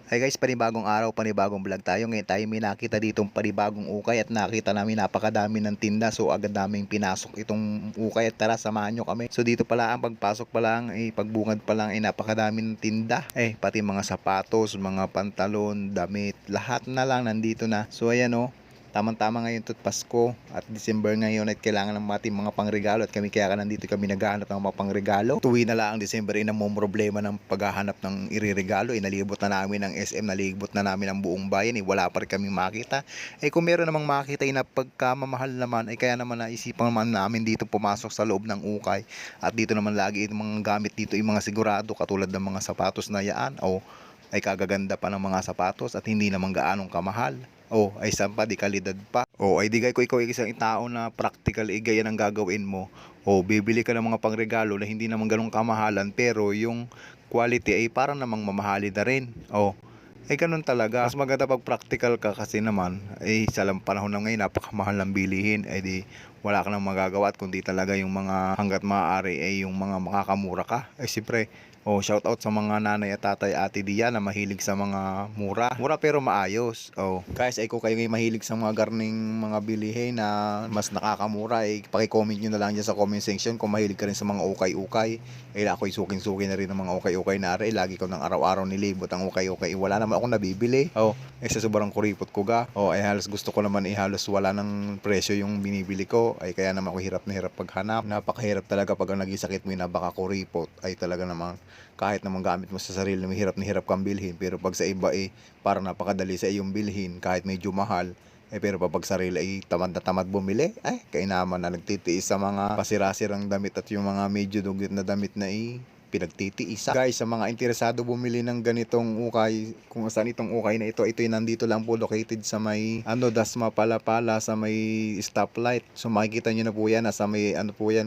Hi guys, panibagong araw, panibagong vlog tayo. Ngayon tayo may nakita ditong panibagong ukay at nakita namin napakadami ng tinda. So agad naming pinasok itong ukay at tara samahan nyo kami. So dito pala ang pagpasok pa lang, pagbungad pa lang napakadami ng tinda. Pati mga sapatos, mga pantalon, damit, lahat na lang nandito na. So ayan tamang-tama ngayon to't Pasko at December ngayon at kailangan ng ating mga pangregalo at kaya nandito kami naghahanap ng mga pangregalo. Tuwi na lang ang December problema ng paghahanap ng iririgalo. Nalibot na namin ang SM, nalibot na namin ang buong bayan. Wala pa rin kami makita. Kung meron namang makita na pagkamamahal naman kaya naman naisipan naman namin dito pumasok sa loob ng ukay. At dito naman lagi yung mga gamit dito yung mga sigurado katulad ng mga sapatos na yaan ay kagaganda pa ng mga sapatos at hindi naman gaanong kamahal. Ay sampa, di kalidad pa. Ay di ko ikaw isang tao na practical, gaya ng gagawin mo. Bibili ka ng mga pangregalo na hindi naman ganun kamahalan pero yung quality ay parang namang mamahali na rin. Ganun talaga. Mas maganda pag practical ka kasi naman sa panahon na ngayon napakamahal ng bilihin. Di wala ka nang magagawa at kundi talaga yung mga hanggat maaari yung mga makakamura ka. Siyempre, shout out sa mga nanay at tatay, ate diyan na mahilig sa mga mura. Mura pero maayos. Guys, kung kayo mahilig sa mga garning mga bilihin na mas nakakamura, paki-comment nyo na lang dyan sa comment section kung mahilig ka rin sa mga ukay-ukay. Ako'y suking-suki na rin ng mga ukay-ukay na rin. Lagi ko ng araw-araw nilibot ang ukay-ukay. Wala naman akong nabibili. Sa sobrang kuripot ko ga. Halos gusto ko naman halos wala ng presyo yung binibili ko. Kaya naman ako hirap na hirap paghanap. Napakahirap talaga pag ang nagisakit mo na baka kuripot. Talaga namang kahit naman gamit mo sa sarili mo, hirap na hirap kang bilhin. Pero pag sa iba parang napakadali sa iyong bilhin kahit medyo mahal. Pero pag sarili tamad na tamad bumili, kainaman na nagtitiis sa mga pasirasirang damit at yung mga medyo dugit na damit na pinagtitiisa. Guys, sa mga interesado bumili ng ganitong ukay, kung saan itong ukay na ito nandito lang po located sa may Dasma Palapala sa may stoplight. So makikita nyo na po yan, nasa may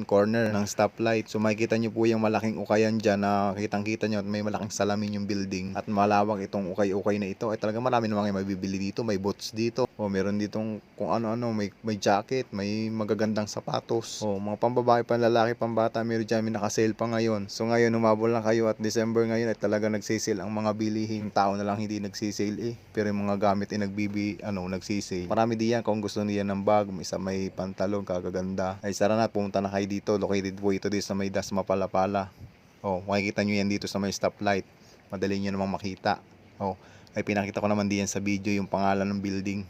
corner ng stoplight. So makikita nyo po yung malaking ukayan dyan na kitang-kita nyo at may malaking salamin yung building. At malawak itong ukay-ukay na ito. Talaga marami namang mabibili dito. May boots dito. Meron ditong kung ano-ano, may jacket, may magagandang sapatos. Mga pambabae, panlalaki, pambata, meron dyan, may naka-sale pa ngayon. So ngayon, umabol na kayo at December ngayon ay talaga nagsisale ang mga bilihin. Tao na lang hindi nagsisale pero yung mga gamit nagsisale. Marami diyan kung gusto niya ng bag, may pantalon kagaganda. Sara na, pumunta na kayo dito. Located po ito dito sa may Dasma Palapala. Makikita nyo yan dito sa may stoplight. Madali nyo namang makita. Pinakita ko naman diyan sa video yung pangalan ng building.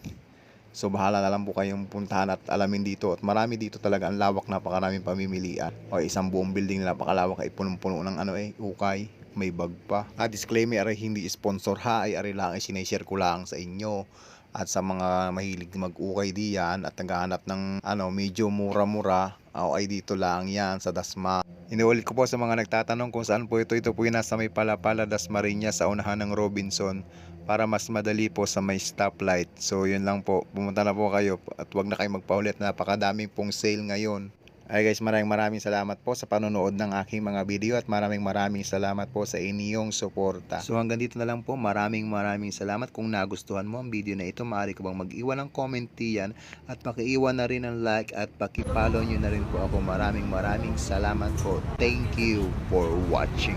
So bahala na lang po kayong puntahan at alamin dito. At marami dito talaga, ang lawak, napakaraming pamimilian. Isang buong building na napakalawak punong-puno ng ukay. May bag pa. Disclaimer, hindi sponsor ari lang sinishare ko lang sa inyo. At sa mga mahilig mag-ukay diyan at naghahanap ng medyo mura-mura, dito lang yan sa Dasma. Inuulit ko po sa mga nagtatanong kung saan po ito po yung nasa may Palapala, Dasmariñas sa unahan ng Robinson, para mas madali po sa may stoplight. So yun lang po, pumunta na po kayo at wag na kayo magpaulit, napakadaming pong sale ngayon. Guys, maraming salamat po sa panonood ng aking mga video at maraming salamat po sa inyong suporta. So hanggang dito na lang po, maraming salamat. Kung nagustuhan mo ang video na ito, maaari ko bang mag-iwan ng comment diyan at pakiiwan na rin ng like at pakipollow nyo na rin po ako. Maraming salamat po. Thank you for watching.